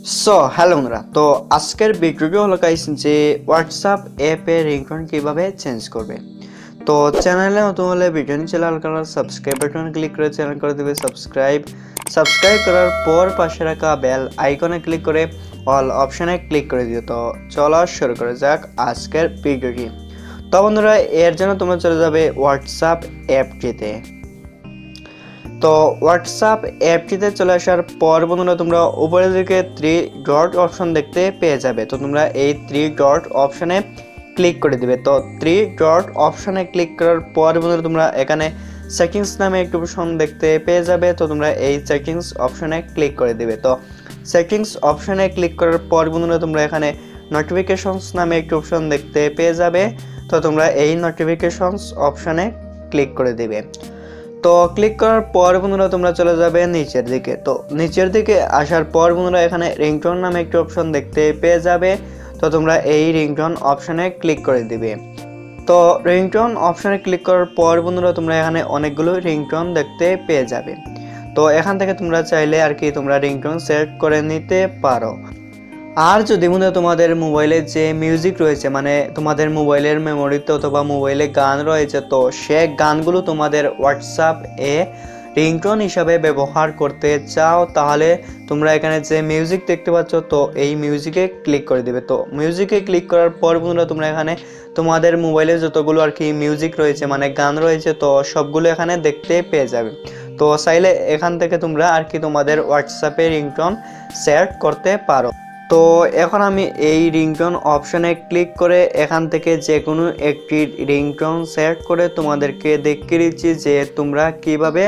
Hello বন্ধুরা, তো আজকের ভিডিওটি হলো গাইস যে হোয়াটসঅ্যাপ অ্যাপে রিংটোন কিভাবে চেঞ্জ করবে। তো চ্যানেলে নতুন হলে ভিডিও নিচে লাল কালার সাবস্ক্রাইব বাটন ক্লিক করে চ্যানেল করে দেবে সাবস্ক্রাইব করার পর পাশে রাখা বেল আইকনে ক্লিক করে অল অপশনে ক্লিক করে দিও। তো চলো শুরু করা যাক আজকের ভিডিওটি। তো বন্ধুরা, এর জন্য তোমরা চলে যাবে হোয়াটসঅ্যাপ অ্যাপটিতে। তো হোয়াটসঅ্যাপ অ্যাপটিতে চলে আসার পর বন্ধুরা তোমরা উপরের দিকে 3 ডট অপশন দেখতে পেয়ে যাবে। তো তোমরা এই 3 ডট অপশনে ক্লিক করে দিবে। তো 3 ডট অপশনে ক্লিক করার পর বন্ধুরা তোমরা এখানে সেটিংস নামে একটি অপশন দেখতে পেয়ে যাবে। তো তোমরা এই সেটিংস অপশনে ক্লিক করে দিবে। তো সেটিংস অপশনে ক্লিক করার পর বন্ধুরা তোমরা এখানে নোটিফিকেশনস নামে একটি অপশন দেখতে পেয়ে যাবে। তো তোমরা এই নোটিফিকেশনস অপশনে ক্লিক করে দিবে। তো ক্লিক করার পর বন্ধুরা তোমরা চলে যাবে নিচের দিকে। তো নিচের দিকে আসার পর বন্ধুরা এখানে রিংটোন নামে একটি অপশন দেখতে পেয়ে যাবে। তো তোমরা এই রিংটোন অপশনে ক্লিক করে দিবে। তো রিংটোন অপশনে ক্লিক করার পর বন্ধুরা তোমরা এখানে অনেকগুলো রিংটোন দেখতে পেয়ে যাবে। তো এখান থেকে তোমরা চাইলে আর কি তোমরা রিংটোন সেট করে নিতে পারো। আর যদি বন্ধুরা তোমাদের মোবাইলে যে মিউজিক রয়েছে, মানে তোমাদের মোবাইলের মেমোরিতে অথবা মোবাইলে গান রয়েছে, তো সে গানগুলো তোমাদের হোয়াটসঅ্যাপ এ রিংটোন হিসাবে ব্যবহার করতে চাও, তাহলে তোমরা এখানে যে মিউজিক দেখতে পাচ্ছ, তো এই মিউজিকে ক্লিক করে দিবে। তো মিউজিকে ক্লিক করার পর বন্ধুরা তোমরা এখানে তোমাদের মোবাইলে যতগুলো আর কি মিউজিক রয়েছে, মানে গান রয়েছে, তো সবগুলো এখানে দেখতে পেয়ে যাবে। তো চাইলে এখান থেকে তোমরা আর কি তোমাদের হোয়াটসঅ্যাপে রিংটোন সেট করতে পারো। তো এখন আমি এই রিংটোন অপশনে ক্লিক করে এখান থেকে যে কোনো একটি রিংটোন সেট করে তোমাদেরকে দেখিয়ে দিচ্ছি যে তোমরা কিভাবে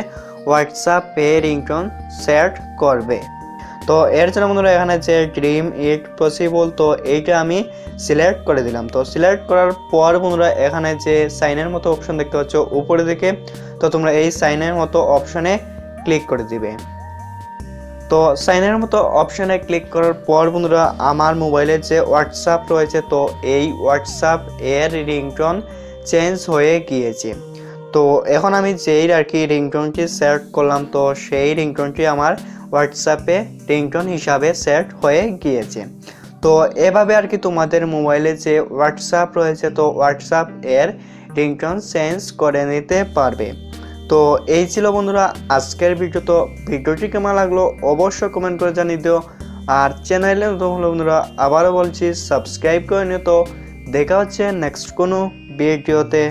হোয়াটসঅ্যাপে রিংটোন সেট করবে। তো এর জন্য বন্ধুরা এখানে যে ড্রিম ইট পসিবল, তো এইটা আমি সিলেক্ট করে দিলাম। তো সিলেক্ট করার পর বন্ধুরা এখানে যে সাইনের মতো অপশন দেখতে পাচ্ছ উপরের দিকে, তো তোমরা এই সাইনের মতো অপশনে ক্লিক করে দিবে। তো সাইনের মতো অপশনে ক্লিক করার পর বন্ধুরা আমার মোবাইলে যে হোয়াটসঅ্যাপ রয়েছে, তো এই হোয়াটসঅ্যাপ এর রিংটোন চেঞ্জ হয়ে গিয়েছে। তো এখন আমি যেই আর কি রিংটোনটি সেট করলাম, তো সেই রিংটোনটি আমার হোয়াটসঅ্যাপে রিংটোন হিসাবে সেট হয়ে গিয়েছে। তো এভাবে আর কি তোমাদের মোবাইলে যে হোয়াটসঅ্যাপ রয়েছে, তো হোয়াটসঅ্যাপ এর রিংটোন চেঞ্জ করে নিতে পারবে। তো এই ছিল বন্ধুরা আজকের ভিডিও। তো ভিডিওটি কেমন লাগলো অবশ্যই কমেন্ট করে জানিয়ে দিও। আর চ্যানেলে নতুন হলো বন্ধুরা আবারও বলছি সাবস্ক্রাইব করে নিও। তো দেখা হচ্ছে নেক্সট কোনো ভিডিওতে।